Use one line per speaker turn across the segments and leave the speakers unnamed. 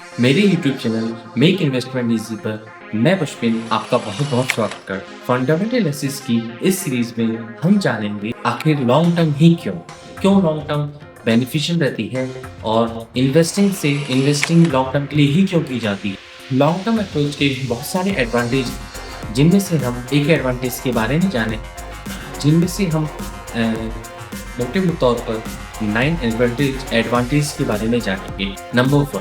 मेरे YouTube channel make investment easy पर मैं पुष्पिन आपका बहुत बहुत स्वागत करता हूँ। फंडामेंटल एनालिसिस की इस सीरीज में हम जानेंगे आखिर लॉन्ग टर्म ही क्यों लॉन्ग टर्म बेनिफिशियल रहती है और इन्वेस्टिंग लॉन्ग टर्म के लिए ही क्यों की जाती है। लॉन्ग टर्म अप्रोच के बहुत सारे एडवांटेज हैं, जिनमें से हम एक एडवांटेज के बारे में जाने, जिनमें से हम मोटे तौर पर 9 एडवांटेज के बारे में जानेंगे। Number 1,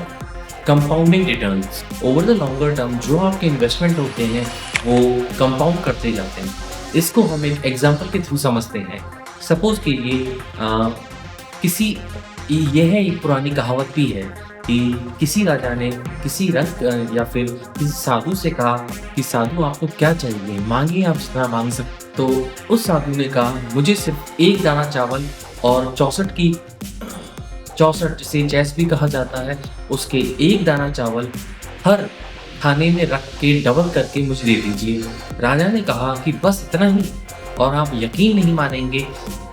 compounding returns. Over the longer term जो आपके इन्वेस्टमेंट होते हैं वो कंपाउंड करते जाते हैं। इसको हम एक एग्जांपल के थ्रू समझते हैं। सपोज कीजिए यह एक पुरानी कहावत भी है कि किसी राजा ने किसी रंग या फिर किसी साधु से कहा कि साधु आपको क्या चाहिए, मांगिए आप जितना मांग सकते। तो उस साधु ने कहा मुझे सिर्फ एक दाना चावल और 64 जिसे चेस भी कहा जाता है उसके एक दाना चावल हर खाने में रख के डबल करके मुझे दे दीजिए। राजा ने कहा कि बस इतना ही, और आप यकीन नहीं मानेंगे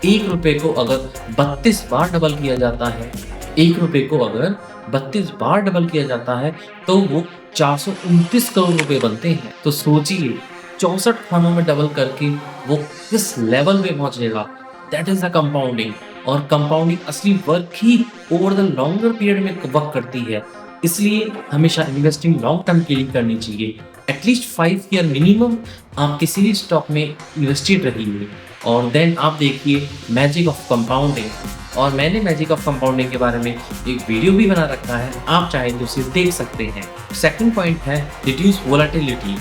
1 रुपए को अगर 32 बार डबल किया जाता है, 1 रुपए को अगर 32 बार डबल किया जाता है तो वो 429 करोड़ रुपए बनते हैं। तो सोचिए 64 खानों में डबल करके वो किस लेवल पे पहुंचेगा। That is the compounding. और कंपाउंडिंग असली work he over the longer period में वर्क करती है। इसलिए हमेशा इन्वेस्टिंग लॉन्ग टर्म के लिए करनी चाहिए। एटलीस्ट 5 ईयर मिनिमम आप किसी भी स्टॉक में इन्वेस्टेड रहिए और देन आप देखिए मैजिक ऑफ कंपाउंडिंग। और मैंने मैजिक ऑफ कंपाउंडिंग के बारे में एक वीडियो भी बना रखा है, आप चाहे तो उसे देख सकते हैं। सेकंड पॉइंट है रिड्यूस वोलेटिलिटी।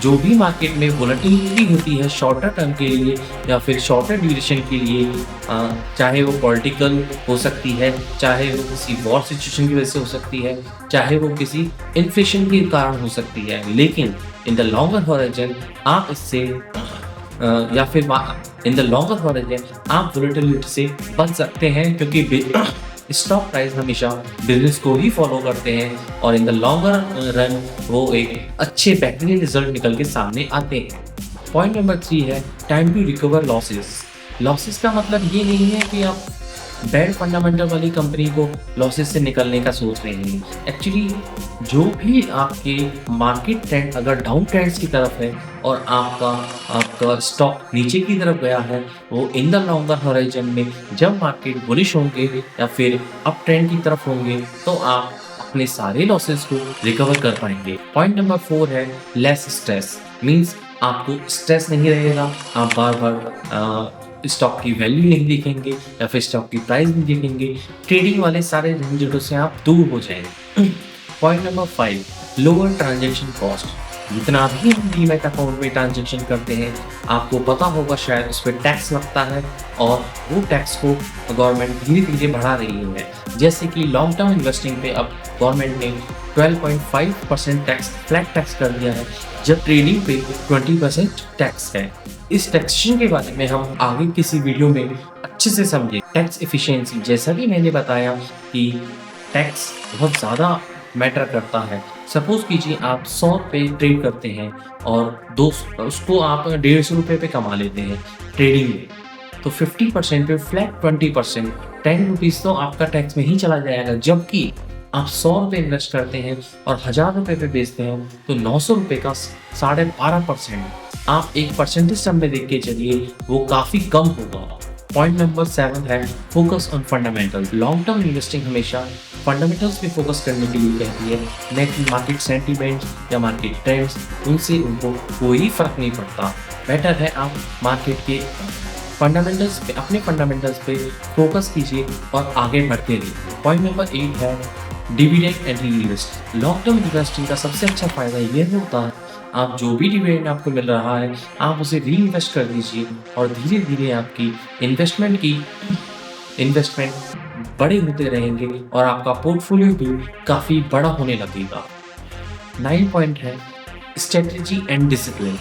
जो भी मार्केट में वोलेटिलिटी होती है शॉर्टर टर्म के लिए या फिर शॉर्टर ड्यूरेशन के लिए, चाहे वो पॉलिटिकल हो सकती है, चाहे वो किसी वॉर सिचुएशन की वजह से हो सकती है, चाहे वो किसी इन्फ्लेशन के कारण हो सकती है, लेकिन इन द लॉन्गर हॉराइजन आप इससे या फिर इन द लॉन्गर हॉराइजन आप वोलेटिलिटी से बच सकते हैं, क्योंकि स्टॉक प्राइस हमेशा बिजनेस को ही फॉलो करते हैं और इन द लॉन्गर रन वो एक अच्छे बेहतरीन रिजल्ट निकल के सामने आते हैं। पॉइंट नंबर 3 है time to recover losses. Losses का मतलब ये नहीं है कि आप बैड फंडामेंटल वाली कंपनी को लॉसेस से निकलने का सोच रहे हैं। एक्चुअली जो भी आपके मार्केट ट्रेंड अगर डाउन ट्रेंड्स की तरफ है और आपका स्टॉक नीचे की तरफ गया है, वो इन द लॉन्गर हॉराइजन में जब मार्केट बुलिश होंगे या फिर अप ट्रेंड की तरफ होंगे तो आप अपने सारे लॉसेस को रिकवर कर पाएंगे। पॉइंट नंबर 4 है लेस स्ट्रेस। मीन्स आपको स्ट्रेस नहीं रहेगा, आप बार बार स्टॉक की वैल्यू नहीं देखेंगे या फिर स्टॉक की प्राइस नहीं देखेंगे। ट्रेडिंग वाले सारे झंझटों से आप दूर हो जाएंगे। Point number 5 lower transaction cost. जितना भी हम डीमैट अकाउंट में ट्रांजैक्शन करते हैं आपको पता होगा शायद उस पर टैक्स लगता है और वो टैक्स को गवर्नमेंट धीरे धीरे बढ़ा रही है। जैसे कि लॉन्ग टर्म इन्वेस्टिंग पे अब गवर्नमेंट ने 12.5% टैक्स फ्लैट टैक्स कर दिया है, जब ट्रेडिंग पे 20% टैक्स है। इस टैक्सेशन के बारे में हम आगे किसी वीडियो में अच्छे से समझें। टैक्स एफिशिएंसी, जैसा कि मैंने बताया कि टैक्स बहुत ज़्यादा मैटर करता है। सपोज कीजिए आप 100 रुपये ट्रेड करते हैं और उसको आप 150 रुपये पे कमा लेते हैं ट्रेडिंग में, तो 50% पे फ्लैट 20%10 रुपीज़ तो आपका टैक्स में ही चला जाएगा। जबकि आप 100 रुपये इन्वेस्ट करते हैं और 1000 रुपये पे बेचते हैं तो 900 रुपये का 12.5% आप एक परसेंटेज टर्म में देख के चलिए, वो काफ़ी कम होगा। पॉइंट नंबर 7 है focus on fundamentals. Long term investing हमेशा फंडामेंटल्स पे फोकस करने के लिए कहती है, न कि मार्केट सेंटीमेंट्स या मार्केट ट्रेंड्स, उनसे उनको कोई फर्क नहीं पड़ता। बेटर है आप मार्केट के फंडामेंटल्स पे, अपने फंडामेंटल्स पे फोकस कीजिए और आगे बढ़ते रहिए। पॉइंट नंबर 8 है dividend and reinvest. Long term investing का सबसे अच्छा फायदा यह होता है आप जो भी डिविडेंड आपको मिल रहा है आप उसे री इन्वेस्ट कर दीजिए और धीरे धीरे आपकी इन्वेस्टमेंट बड़े होते रहेंगे और आपका पोर्टफोलियो भी काफ़ी बड़ा होने लगेगा। 9 पॉइंट है strategy and discipline.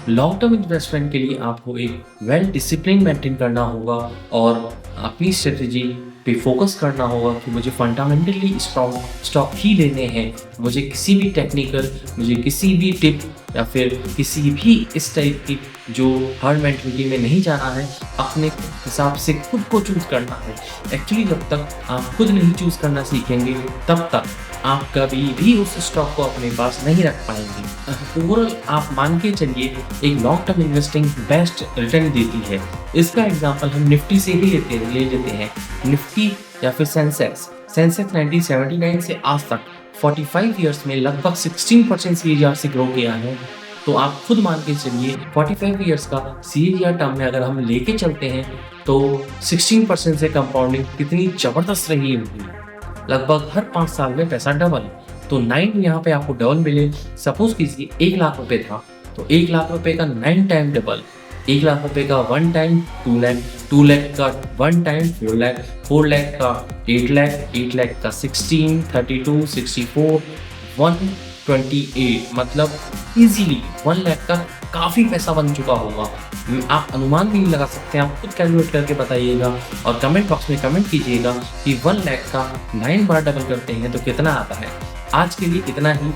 Long term investment के लिए आपको एक वेल डिसिप्लिन मेंटेन करना होगा और अपनी स्ट्रेटजी पे फोकस करना होगा कि मुझे फंडामेंटली स्टॉक ही लेने हैं। मुझे किसी भी टेक्निकल, मुझे किसी भी टिप या फिर किसी भी इस टाइप की जो हर्ड मेंटलिटी में नहीं जाना है। अपने हिसाब से खुद को चूज़ करना है। एक्चुअली जब तक आप खुद नहीं चूज़ करना सीखेंगे तब तक आप कभी भी उस स्टॉक को अपने पास नहीं रख पाएंगे। ओवरऑल आप मान के चलिए एक long term investing best return देती है। इसका एग्जांपल हम निफ्टी से ही ले लेते हैं। निफ्टी या फिर सेंसेक्स 1979 से आज तक 45 इयर्स में लगभग 16% सीएजीआर से ग्रो किया है। तो आप खुद मान के चलिए 45 इयर्स का सीएजीआर टर्म में अगर हम लेके चलते हैं तो 16% से कंपाउंडिंग कितनी ज़बरदस्त रही होगी। लगभग हर 5 साल में पैसा डबल। तो 9 यहाँ पे आपको डबल मिले। सपोज कीजिए 1 लाख रुपए था तो 1 लाख रुपए का 9 टाइम डबल। 1 लाख रुपए का 1 टाइम 2 लाख, 2 लाख का 1 टाइम 4 लाख, 4 लाख का 8 लाख, 8 लाख का 16, 32, 64, 128, मतलब इजीली 1 लाख का काफ़ी पैसा बन चुका होगा। आप अनुमान भी नहीं लगा सकते, आप खुद कैलकुलेट करके बताइएगा और कमेंट बॉक्स में कमेंट कीजिएगा कि 1 लाख का 9 बार डबल करते हैं तो कितना आता है। आज के लिए इतना ही।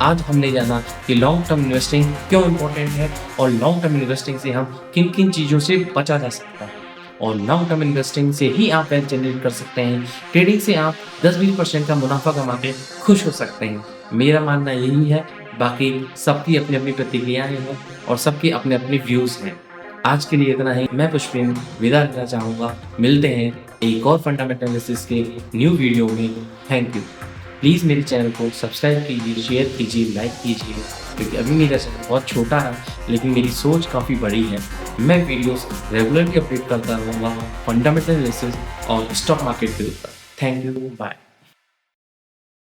आज हमने जाना कि लॉन्ग टर्म इन्वेस्टिंग क्यों इम्पोर्टेंट है और लॉन्ग टर्म इन्वेस्टिंग से हम किन किन चीज़ों से बचा जा सकता है। और लॉन्ग टर्म इन्वेस्टिंग से ही आप वेल्थ जनरेट कर सकते हैं। ट्रेडिंग से आप 10-20% का मुनाफा कमा के खुश हो सकते हैं। मेरा मानना यही है। बाकी सबकी अपनी अपनी प्रतिक्रियाएं हैं और सबके अपने अपने व्यूज़ हैं। आज के लिए इतना ही। मैं पुष्पेंद्र विदा लेना चाहूँगा। मिलते हैं एक और फंडामेंटल एनालिसिस के न्यू वीडियो में। Thank you. प्लीज़ मेरे चैनल को सब्सक्राइब कीजिए, शेयर कीजिए, लाइक कीजिए, क्योंकि अभी मेरा चैनल बहुत छोटा है लेकिन मेरी सोच काफ़ी बड़ी है। मैं वीडियोस रेगुलरली अपडेट करता रहूँगा फंडामेंटल एनालिसिस और स्टॉक मार्केट के ऊपर। Thank you, bye.